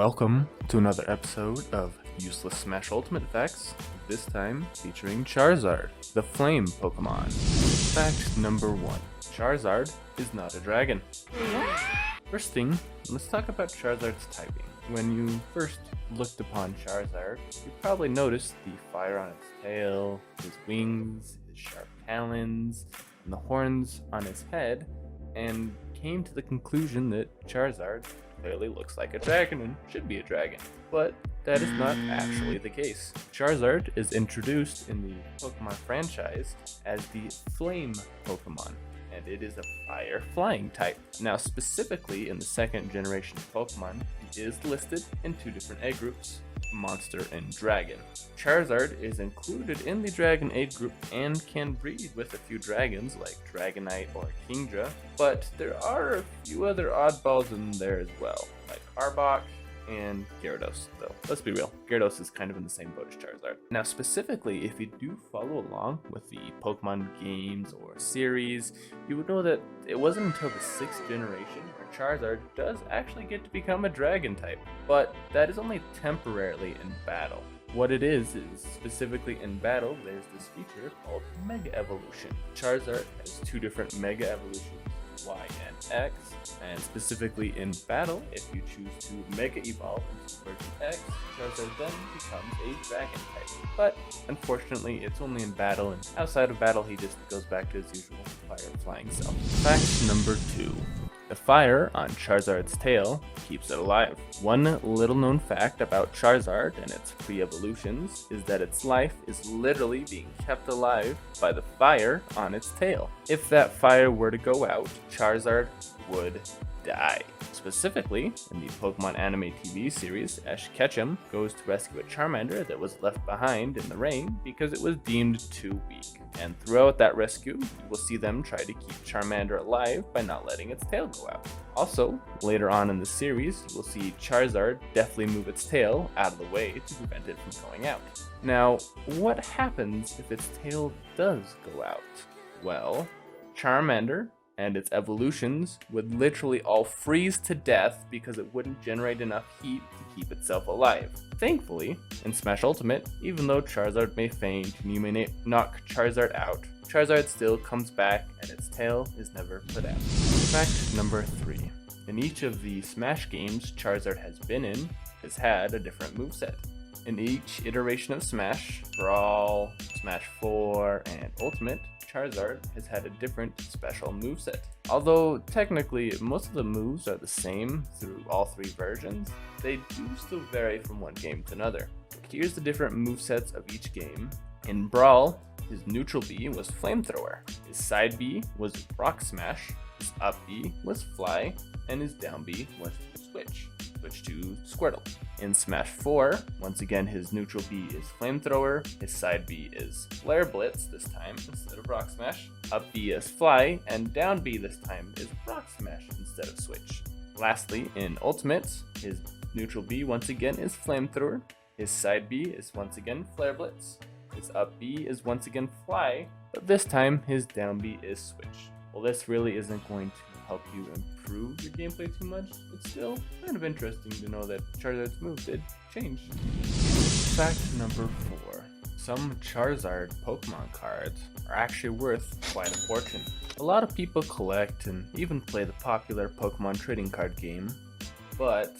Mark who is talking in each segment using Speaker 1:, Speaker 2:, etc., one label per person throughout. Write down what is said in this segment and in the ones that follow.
Speaker 1: Welcome to another episode of Useless Smash Ultimate Facts, this time featuring Charizard, the flame Pokemon. Fact number 1. Charizard is not a dragon. First thing, let's talk about Charizard's typing. When you first looked upon Charizard, you probably noticed the fire on its tail, his wings, his sharp talons, and the horns on his head, and came to the conclusion that Charizard clearly looks like a dragon and should be a dragon. But that is not actually the case. Charizard is introduced in the Pokemon franchise as the Flame Pokemon, and it is a fire flying type. Now, specifically in the second generation Pokemon, he is listed in two different egg groups, Monster and Dragon. Charizard is included in the Dragon age group and can breed with a few dragons like Dragonite or Kingdra, but there are a few other oddballs in there as well, like Arbok and Gyarados, though let's be real, Gyarados is kind of in the same boat as Charizard. Now, specifically, if you do follow along with the Pokemon games or series, you would know that it wasn't until the 6th generation where Charizard does actually get to become a dragon type, but that is only temporarily in battle. What it is specifically in battle, there's this feature called Mega Evolution. Charizard has two different Mega Evolutions, Y and X, and specifically in battle, if you choose to Mega Evolve into version X, Charizard then becomes a dragon type. But unfortunately, it's only in battle, and outside of battle, he just goes back to his usual fire flying self. Fact number 2. The fire on Charizard's tail keeps it alive. One little known fact about Charizard and its pre-evolutions is that its life is literally being kept alive by the fire on its tail. If that fire were to go out, Charizard would die. Specifically, in the Pokemon anime TV series, Ash Ketchum goes to rescue a Charmander that was left behind in the rain because it was deemed too weak. And throughout that rescue, you will see them try to keep Charmander alive by not letting its tail go out. Also, later on in the series, you will see Charizard deftly move its tail out of the way to prevent it from going out. Now, what happens if its tail does go out? Well, Charmander and its evolutions would literally all freeze to death because it wouldn't generate enough heat to keep itself alive. Thankfully, in Smash Ultimate, even though Charizard may faint and you may knock Charizard out, Charizard still comes back and its tail is never put out. Fact number 3. In each of the Smash games Charizard has been in, has had a different moveset. In each iteration of Smash, Brawl, Smash 4, and Ultimate, Charizard has had a different special moveset. Although technically most of the moves are the same through all three versions, they do still vary from one game to another. Here's the different movesets of each game. In Brawl, his neutral B was Flamethrower, his side B was Rock Smash, his up B was Fly, and his down B was Switch to Squirtle. In Smash 4, once again his neutral B is Flamethrower, his side B is Flare Blitz this time instead of Rock Smash, up B is Fly, and down B this time is Rock Smash instead of Switch. Lastly, in Ultimate, his neutral B once again is Flamethrower, his side B is once again Flare Blitz, his up B is once again Fly, but this time his down B is Switch. Well, this really isn't going to help you improve your gameplay too much, it's still kind of interesting to know that Charizard's moves did change. Fact number 4. Some Charizard Pokemon cards are actually worth quite a fortune. A lot of people collect and even play the popular Pokemon trading card game, but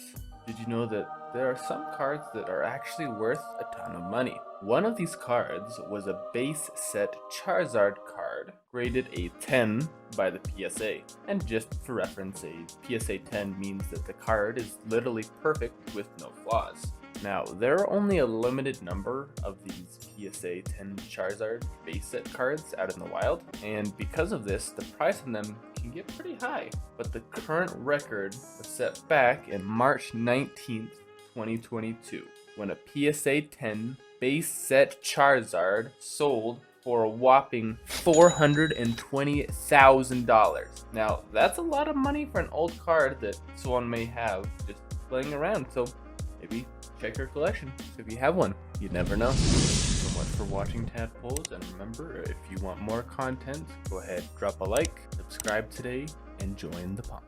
Speaker 1: did you know that there are some cards that are actually worth a ton of money? One of these cards was a base set Charizard card graded a 10 by the PSA. And just for reference, a PSA 10 means that the card is literally perfect with no flaws. Now, there are only a limited number of these PSA 10 Charizard base set cards out in the wild, and because of this, the price on them can get pretty high. But the current record was set back in March 19th, 2022, when a PSA 10 base set Charizard sold for a whopping $420,000. Now, that's a lot of money for an old card that someone may have just laying around, so maybe check your collection if you have one. You never know. Thank you so much for watching, Tadpoles, and remember, if you want more content, go ahead, drop a like, subscribe today, and join the pond.